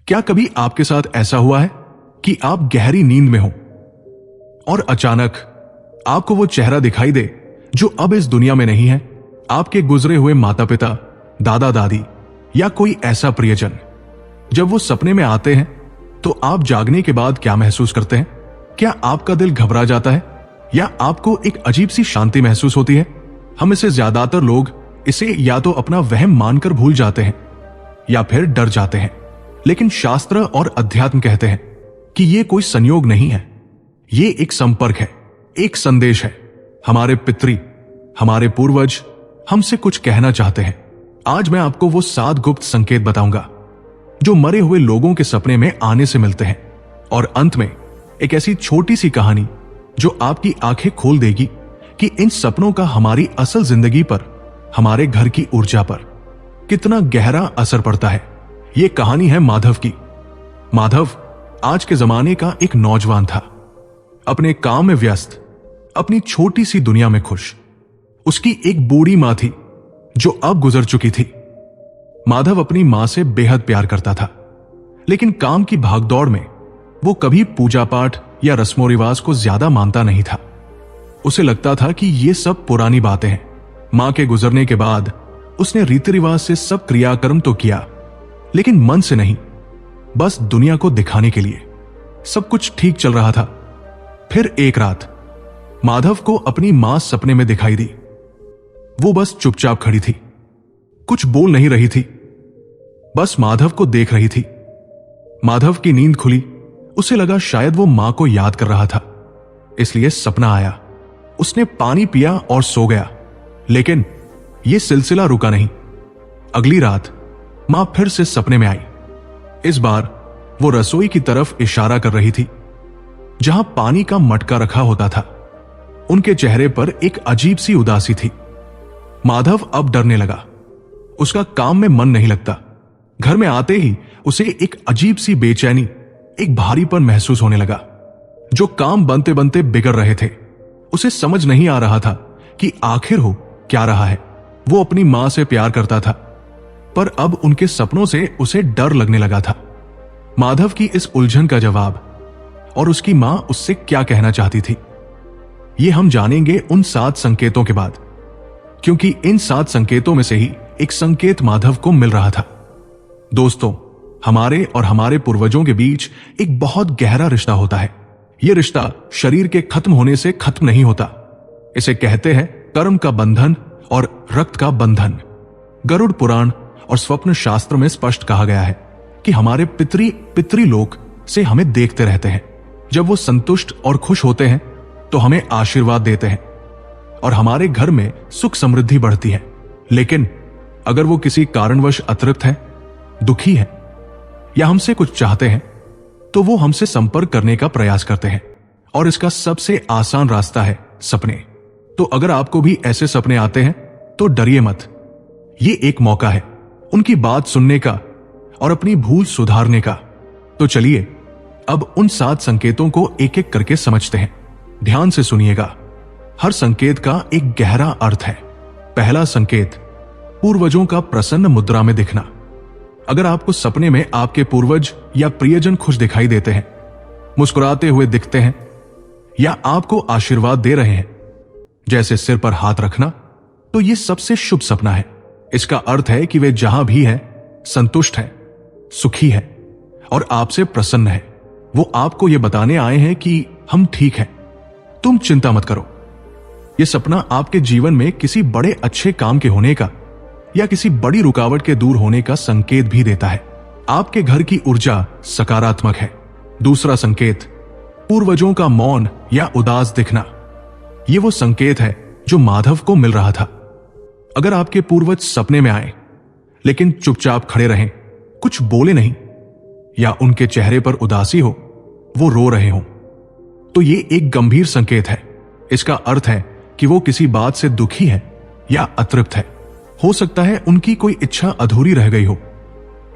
क्या कभी आपके साथ ऐसा हुआ है कि आप गहरी नींद में हो और अचानक आपको वो चेहरा दिखाई दे जो अब इस दुनिया में नहीं है, आपके गुजरे हुए माता पिता, दादा दादी या कोई ऐसा प्रियजन। जब वो सपने में आते हैं तो आप जागने के बाद क्या महसूस करते हैं? क्या आपका दिल घबरा जाता है या आपको एक अजीब सी शांति महसूस होती है? हम इसे ज्यादातर लोग इसे या तो अपना वहम मानकर भूल जाते हैं या फिर डर जाते हैं, लेकिन शास्त्र और अध्यात्म कहते हैं कि यह कोई संयोग नहीं है, ये एक संपर्क है, एक संदेश है। हमारे पितृ, हमारे पूर्वज हमसे कुछ कहना चाहते हैं। आज मैं आपको वो 7 गुप्त संकेत बताऊंगा जो मरे हुए लोगों के सपने में आने से मिलते हैं, और अंत में एक ऐसी छोटी सी कहानी जो आपकी आंखें खोल देगी कि इन सपनों का हमारी असल जिंदगी पर, हमारे घर की ऊर्जा पर कितना गहरा असर पड़ता है। यह कहानी है माधव की। माधव आज के जमाने का एक नौजवान था, अपने काम में व्यस्त, अपनी छोटी सी दुनिया में खुश। उसकी एक बूढ़ी मां थी जो अब गुजर चुकी थी। माधव अपनी मां से बेहद प्यार करता था, लेकिन काम की भागदौड़ में वो कभी पूजा पाठ या रस्मों रिवाज को ज्यादा मानता नहीं था। उसे लगता था कि ये सब पुरानी बातें हैं। मां के गुजरने के बाद उसने रीति रिवाज से सब क्रियाकर्म तो किया, लेकिन मन से नहीं, बस दुनिया को दिखाने के लिए। सब कुछ ठीक चल रहा था। फिर एक रात माधव को अपनी मां सपने में दिखाई दी। वो बस चुपचाप खड़ी थी, कुछ बोल नहीं रही थी, बस माधव को देख रही थी। माधव की नींद खुली। उसे लगा शायद वो मां को याद कर रहा था, इसलिए सपना आया। उसने पानी पिया और सो गया, लेकिन यह सिलसिला रुका नहीं। अगली रात मां फिर से सपने में आई। इस बार वो रसोई की तरफ इशारा कर रही थी, जहां पानी का मटका रखा होता था। उनके चेहरे पर एक अजीब सी उदासी थी। माधव अब डरने लगा। उसका काम में मन नहीं लगता। घर में आते ही उसे एक अजीब सी बेचैनी, एक भारीपन महसूस होने लगा। जो काम बनते बनते बिगड़ रहे थे, उसे समझ नहीं आ रहा था कि आखिर हो क्या रहा है। वो अपनी मां से प्यार करता था, पर अब उनके सपनों से उसे डर लगने लगा था। माधव की इस उलझन का जवाब और उसकी मां उससे क्या कहना चाहती थी, ये हम जानेंगे उन 7 संकेतों के बाद, क्योंकि इन 7 संकेतों में से ही एक संकेत माधव को मिल रहा था। दोस्तों, हमारे और हमारे पूर्वजों के बीच एक बहुत गहरा रिश्ता होता है। यह रिश्ता शरीर के खत्म होने से खत्म नहीं होता। इसे कहते हैं कर्म का बंधन और रक्त का बंधन। गरुड़ पुराण और स्वप्न शास्त्र में स्पष्ट कहा गया है कि हमारे पितृलोक से हमें देखते रहते हैं। जब वो संतुष्ट और खुश होते हैं तो हमें आशीर्वाद देते हैं और हमारे घर में सुख समृद्धि बढ़ती है। लेकिन अगर वो किसी कारणवश अतृप्त है, दुखी है या हमसे कुछ चाहते हैं, तो वो हमसे संपर्क करने का प्रयास करते हैं। और इसका सबसे आसान रास्ता है सपने। तो अगर आपको भी ऐसे सपने आते हैं तो डरिए मत। ये एक मौका है उनकी बात सुनने का और अपनी भूल सुधारने का। तो चलिए अब उन 7 संकेतों को एक एक करके समझते हैं। ध्यान से सुनिएगा, हर संकेत का एक गहरा अर्थ है। पहला संकेत, पूर्वजों का प्रसन्न मुद्रा में दिखना। अगर आपको सपने में आपके पूर्वज या प्रियजन खुश दिखाई देते हैं, मुस्कुराते हुए दिखते हैं या आपको आशीर्वाद दे रहे हैं, जैसे सिर पर हाथ रखना, तो यह सबसे शुभ सपना है। इसका अर्थ है कि वे जहां भी है संतुष्ट है, सुखी है और आपसे प्रसन्न है। वो आपको यह बताने आए हैं कि हम ठीक हैं, तुम चिंता मत करो। यह सपना आपके जीवन में किसी बड़े अच्छे काम के होने का या किसी बड़ी रुकावट के दूर होने का संकेत भी देता है। आपके घर की ऊर्जा सकारात्मक है। दूसरा संकेत, पूर्वजों का मौन या उदास दिखना। यह वो संकेत है जो माधव को मिल रहा था। अगर आपके पूर्वज सपने में आए लेकिन चुपचाप खड़े रहें, कुछ बोले नहीं, या उनके चेहरे पर उदासी हो, वो रो रहे हों, तो ये एक गंभीर संकेत है। इसका अर्थ है कि वो किसी बात से दुखी है या अतृप्त है। हो सकता है उनकी कोई इच्छा अधूरी रह गई हो,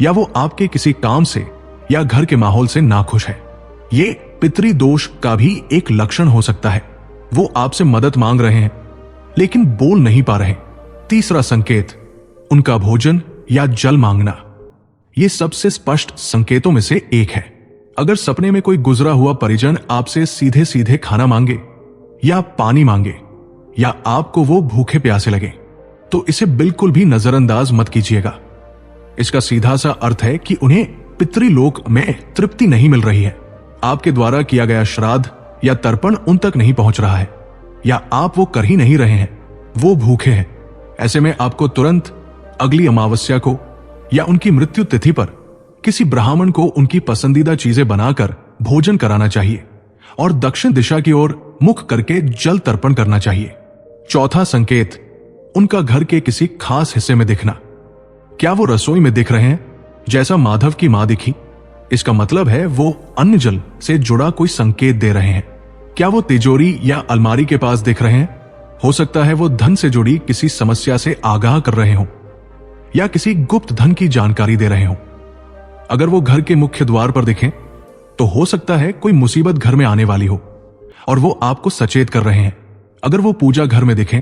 या वो आपके किसी काम से या घर के माहौल से नाखुश है। ये पितृदोष का भी एक लक्षण हो सकता है। वो आपसे मदद मांग रहे हैं लेकिन बोल नहीं पा रहे। तीसरा संकेत, उनका भोजन या जल मांगना। ये सबसे स्पष्ट संकेतों में से एक है। अगर सपने में कोई गुजरा हुआ परिजन आपसे सीधे सीधे खाना मांगे या पानी मांगे या आपको वो भूखे प्यासे लगे, तो इसे बिल्कुल भी नजरअंदाज मत कीजिएगा। इसका सीधा सा अर्थ है कि उन्हें पितृलोक में तृप्ति नहीं मिल रही है। आपके द्वारा किया गया श्राद्ध या तर्पण उन तक नहीं पहुंच रहा है, या आप वो कर ही नहीं रहे हैं, वो भूखे हैं। ऐसे में आपको तुरंत अगली अमावस्या को या उनकी मृत्यु तिथि पर किसी ब्राह्मण को उनकी पसंदीदा चीजें बनाकर भोजन कराना चाहिए और दक्षिण दिशा की ओर मुख करके जल तर्पण करना चाहिए। चौथा संकेत, उनका घर के किसी खास हिस्से में दिखना। क्या वो रसोई में दिख रहे हैं जैसा माधव की मां दिखी? इसका मतलब है वो अन्न जल से जुड़ा कोई संकेत दे रहे हैं। क्या वो तिजोरी या अलमारी के पास दिख रहे हैं? हो सकता है वो धन से जुड़ी किसी समस्या से आगाह कर रहे हों या किसी गुप्त धन की जानकारी दे रहे हों। अगर वो घर के मुख्य द्वार पर दिखें तो हो सकता है कोई मुसीबत घर में आने वाली हो और वो आपको सचेत कर रहे हैं। अगर वो पूजा घर में दिखें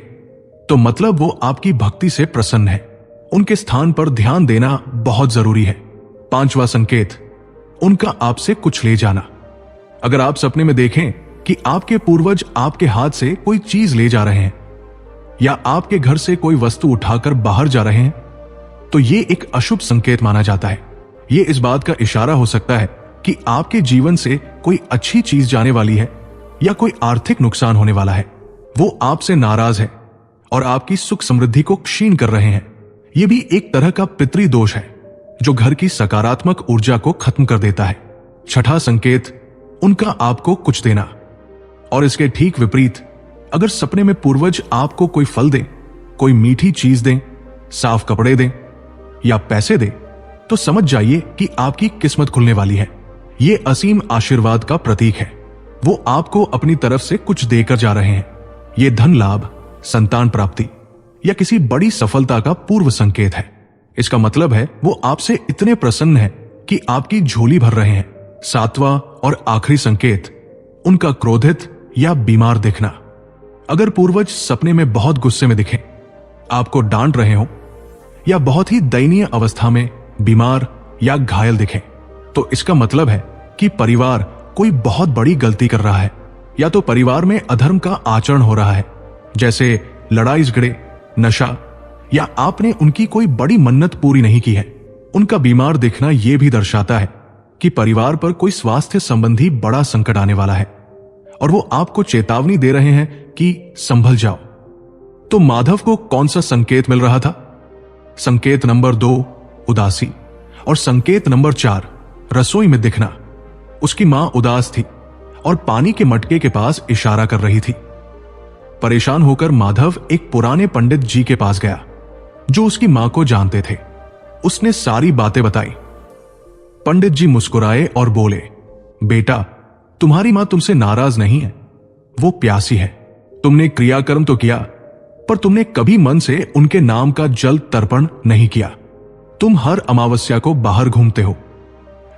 तो मतलब वो आपकी भक्ति से प्रसन्न है। उनके स्थान पर ध्यान देना बहुत जरूरी है। पांचवा संकेत, उनका आपसे कुछ ले जाना। अगर आप सपने में देखें कि आपके पूर्वज आपके हाथ से कोई चीज ले जा रहे हैं या आपके घर से कोई वस्तु उठाकर बाहर जा रहे हैं, तो ये एक अशुभ संकेत माना जाता है। ये इस बात का इशारा हो सकता है कि आपके जीवन से कोई अच्छी चीज जाने वाली है या कोई आर्थिक नुकसान होने वाला है। वो आपसे नाराज है और आपकी सुख समृद्धि को क्षीण कर रहे हैं। यह भी एक तरह का पितृदोष है जो घर की सकारात्मक ऊर्जा को खत्म कर देता है। छठा संकेत, उनका आपको कुछ देना। और इसके ठीक विपरीत, अगर सपने में पूर्वज आपको कोई फल दें, कोई मीठी चीज दें, साफ कपड़े दें या पैसे दें, तो समझ जाइए कि आपकी किस्मत खुलने वाली है। ये असीम आशीर्वाद का प्रतीक है। वो आपको अपनी तरफ से कुछ देकर जा रहे हैं। ये धन लाभ, संतान प्राप्ति या किसी बड़ी सफलता का पूर्व संकेत है। इसका मतलब है वो आपसे इतने प्रसन्न है कि आपकी झोली भर रहे हैं। सातवां और आखिरी संकेत, उनका क्रोधित या बीमार दिखना। अगर पूर्वज सपने में बहुत गुस्से में दिखें, आपको डांट रहे हो या बहुत ही दयनीय अवस्था में बीमार या घायल दिखें, तो इसका मतलब है कि परिवार कोई बहुत बड़ी गलती कर रहा है, या तो परिवार में अधर्म का आचरण हो रहा है, जैसे लड़ाई झगड़े, नशा, या आपने उनकी कोई बड़ी मन्नत पूरी नहीं की है। उनका बीमार दिखना यह भी दर्शाता है कि परिवार पर कोई स्वास्थ्य संबंधी बड़ा संकट आने वाला है और वो आपको चेतावनी दे रहे हैं कि संभल जाओ। तो माधव को कौन सा संकेत मिल रहा था? संकेत नंबर 2 उदासी और संकेत नंबर 4 रसोई में दिखना। उसकी मां उदास थी और पानी के मटके के पास इशारा कर रही थी। परेशान होकर माधव एक पुराने पंडित जी के पास गया जो उसकी मां को जानते थे। उसने सारी बातें बताई। पंडित जी मुस्कुराए और बोले, बेटा, तुम्हारी मां तुमसे नाराज नहीं है, वो प्यासी है। तुमने क्रियाकर्म तो किया, पर तुमने कभी मन से उनके नाम का जल तर्पण नहीं किया। तुम हर अमावस्या को बाहर घूमते हो,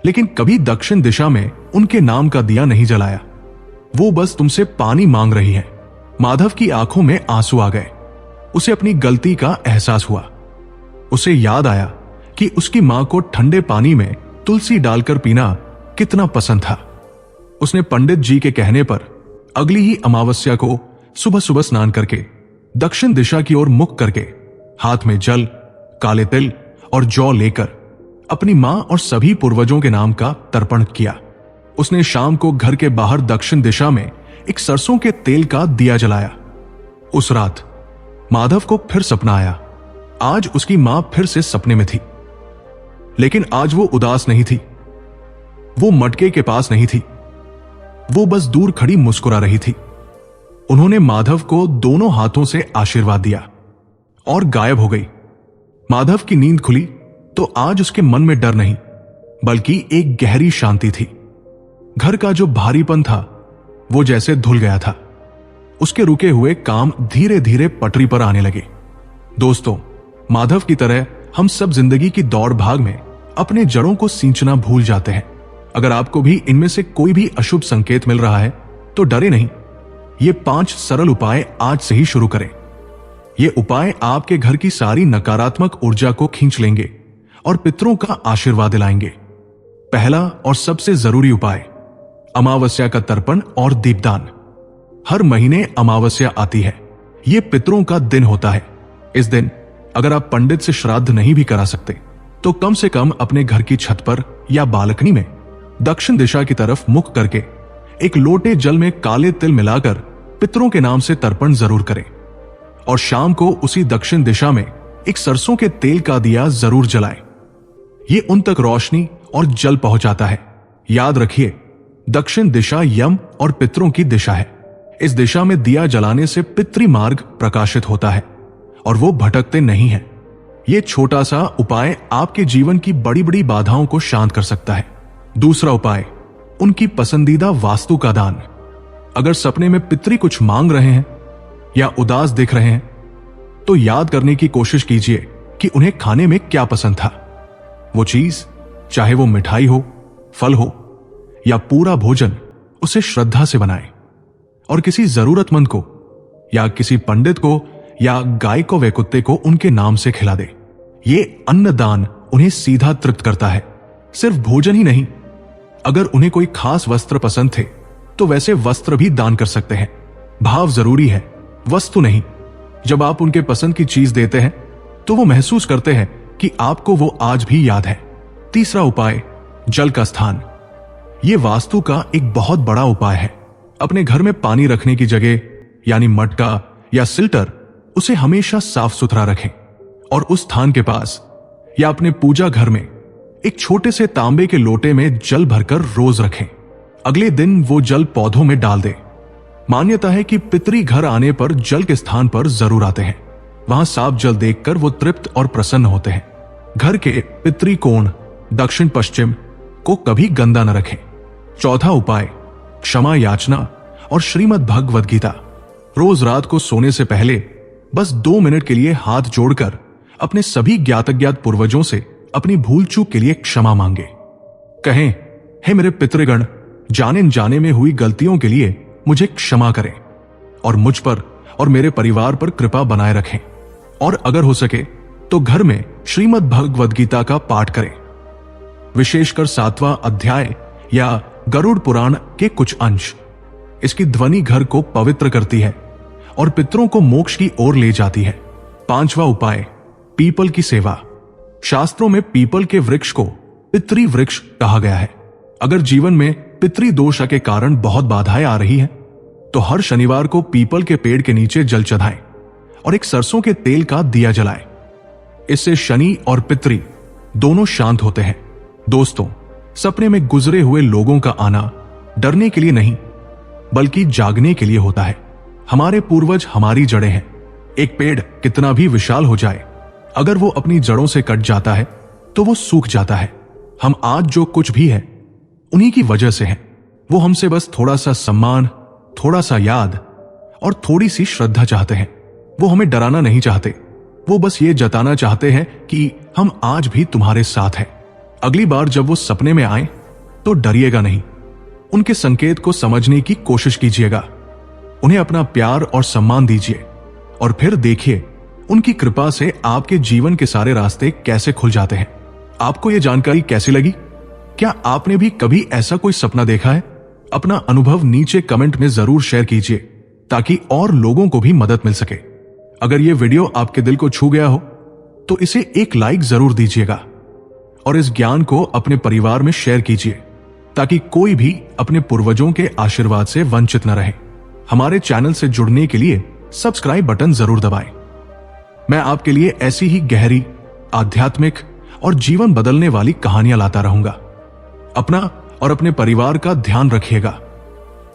लेकिन कभी दक्षिण दिशा में उनके नाम का दिया नहीं जलाया। वो बस तुमसे पानी मांग रही है। माधव की आंखों में आंसू आ गए। उसे अपनी गलती का एहसास हुआ। उसे याद आया कि उसकी मां को ठंडे पानी में तुलसी डालकर पीना कितना पसंद था। उसने पंडित जी के कहने पर अगली ही अमावस्या को सुबह सुबह स्नान करके दक्षिण दिशा की ओर मुख करके हाथ में जल, काले तिल और जौ लेकर अपनी मां और सभी पूर्वजों के नाम का तर्पण किया। उसने शाम को घर के बाहर दक्षिण दिशा में एक सरसों के तेल का दिया जलाया। उस रात माधव को फिर सपना आया। आज उसकी मां फिर से सपने में थी, लेकिन आज वो उदास नहीं थी। वो मटके के पास नहीं थी। वो बस दूर खड़ी मुस्कुरा रही थी। उन्होंने माधव को दोनों हाथों से आशीर्वाद दिया और गायब हो गई। माधव की नींद खुली तो आज उसके मन में डर नहीं, बल्कि एक गहरी शांति थी। घर का जो भारीपन था वो जैसे धुल गया था। उसके रुके हुए काम धीरे धीरे पटरी पर आने लगे। दोस्तों, माधव की तरह हम सब जिंदगी की दौड़ भाग में अपने जड़ों को सींचना भूल जाते हैं। अगर आपको भी इनमें से कोई भी अशुभ संकेत मिल रहा है तो डरे नहीं। ये 5 सरल उपाय आज से ही शुरू करें। ये उपाय आपके घर की सारी नकारात्मक ऊर्जा को खींच लेंगे और पितरों का आशीर्वाद दिलाएंगे। पहला और सबसे जरूरी उपाय, अमावस्या का तर्पण और दीपदान। हर महीने अमावस्या आती है। यह पितरों का दिन होता है। इस दिन अगर आप पंडित से श्राद्ध नहीं भी करा सकते तो कम से कम अपने घर की छत पर या बालकनी में दक्षिण दिशा की तरफ मुख करके एक लोटे जल में काले तिल मिलाकर पितरों के नाम से तर्पण जरूर करें और शाम को उसी दक्षिण दिशा में एक सरसों के तेल का दिया जरूर जलाएं। ये उन तक रोशनी और जल पहुंचाता है। याद रखिए, दक्षिण दिशा यम और पितरों की दिशा है। इस दिशा में दिया जलाने से पितृ मार्ग प्रकाशित होता है और वो भटकते नहीं हैं। ये छोटा सा उपाय आपके जीवन की बड़ी बड़ी बाधाओं को शांत कर सकता है। दूसरा उपाय, उनकी पसंदीदा वस्तु का दान। अगर सपने में पितृ कुछ मांग रहे हैं या उदास दिख रहे हैं तो याद करने की कोशिश कीजिए कि उन्हें खाने में क्या पसंद था। वो चीज, चाहे वो मिठाई हो, फल हो या पूरा भोजन, उसे श्रद्धा से बनाएं और किसी जरूरतमंद को या किसी पंडित को या गाय को व कुत्ते को उनके नाम से खिला दे। ये अन्नदान उन्हें सीधा तृप्त करता है। सिर्फ भोजन ही नहीं, अगर उन्हें कोई खास वस्त्र पसंद थे तो वैसे वस्त्र भी दान कर सकते हैं। भाव जरूरी है, वस्तु नहीं। जब आप उनके पसंद की चीज देते हैं तो वो महसूस करते हैं कि आपको वो आज भी याद है। तीसरा उपाय, जल का स्थान। ये वास्तु का एक बहुत बड़ा उपाय है। अपने घर में पानी रखने की जगह यानी मटका या सिल्टर, उसे हमेशा साफ सुथरा रखें और उस स्थान के पास या अपने पूजा घर में एक छोटे से तांबे के लोटे में जल भरकर रोज रखें। अगले दिन वो जल पौधों में डाल दें। मान्यता है कि पितरी घर आने पर जल के स्थान पर जरूर आते हैं। वहां साफ जल देखकर वो तृप्त और प्रसन्न होते हैं। घर के पितरी कोण दक्षिण पश्चिम को कभी गंदा न रखें। चौथा उपाय, क्षमा याचना और श्रीमद् भगवद गीता। रोज रात को सोने से पहले बस 2 मिनट के लिए हाथ जोड़कर अपने सभी ज्ञात अज्ञात पूर्वजों से अपनी भूल चूक के लिए क्षमा मांगे। कहें, हे मेरे पितृगण, जाने जाने में हुई गलतियों के लिए मुझे क्षमा करें और मुझ पर और मेरे परिवार पर कृपा बनाए रखें। और अगर हो सके तो घर में श्रीमद् भगवद गीता का पाठ करें, विशेषकर 7वां अध्याय या गरुड़ पुराण के कुछ अंश। इसकी ध्वनि घर को पवित्र करती है और पितरों को मोक्ष की ओर ले जाती है। 5वां उपाय, पीपल की सेवा। शास्त्रों में पीपल के वृक्ष को पितृ वृक्ष कहा गया है। अगर जीवन में पितृ दोष के कारण बहुत बाधाएं आ रही हैं, तो हर शनिवार को पीपल के पेड़ के नीचे जल चढ़ाएं और एक सरसों के तेल का दिया जलाएं। इससे शनि और पितृ दोनों शांत होते हैं। दोस्तों, सपने में गुजरे हुए लोगों का आना डरने के लिए नहीं, बल्कि जागने के लिए होता है। हमारे पूर्वज हमारी जड़ें हैं। एक पेड़ कितना भी विशाल हो जाए, अगर वो अपनी जड़ों से कट जाता है तो वो सूख जाता है। हम आज जो कुछ भी है उन्हीं की वजह से हैं। वो हमसे बस थोड़ा सा सम्मान, थोड़ा सा याद और थोड़ी सी श्रद्धा चाहते हैं। वो हमें डराना नहीं चाहते। वो बस ये जताना चाहते हैं कि हम आज भी तुम्हारे साथ हैं। अगली बार जब वो सपने में आए तो डरिएगा नहीं। उनके संकेत को समझने की कोशिश कीजिएगा। उन्हें अपना प्यार और सम्मान दीजिए और फिर देखिए उनकी कृपा से आपके जीवन के सारे रास्ते कैसे खुल जाते हैं। आपको यह जानकारी कैसी लगी? क्या आपने भी कभी ऐसा कोई सपना देखा है? अपना अनुभव नीचे कमेंट में जरूर शेयर कीजिए ताकि और लोगों को भी मदद मिल सके। अगर यह वीडियो आपके दिल को छू गया हो तो इसे एक लाइक जरूर दीजिएगा और इस ज्ञान को अपने परिवार में शेयर कीजिए ताकि कोई भी अपने पूर्वजों के आशीर्वाद से वंचित न रहे। हमारे चैनल से जुड़ने के लिए सब्सक्राइब बटन जरूर दबाएं। मैं आपके लिए ऐसी ही गहरी, आध्यात्मिक और जीवन बदलने वाली कहानियां लाता रहूंगा। अपना और अपने परिवार का ध्यान रखिएगा।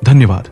धन्यवाद।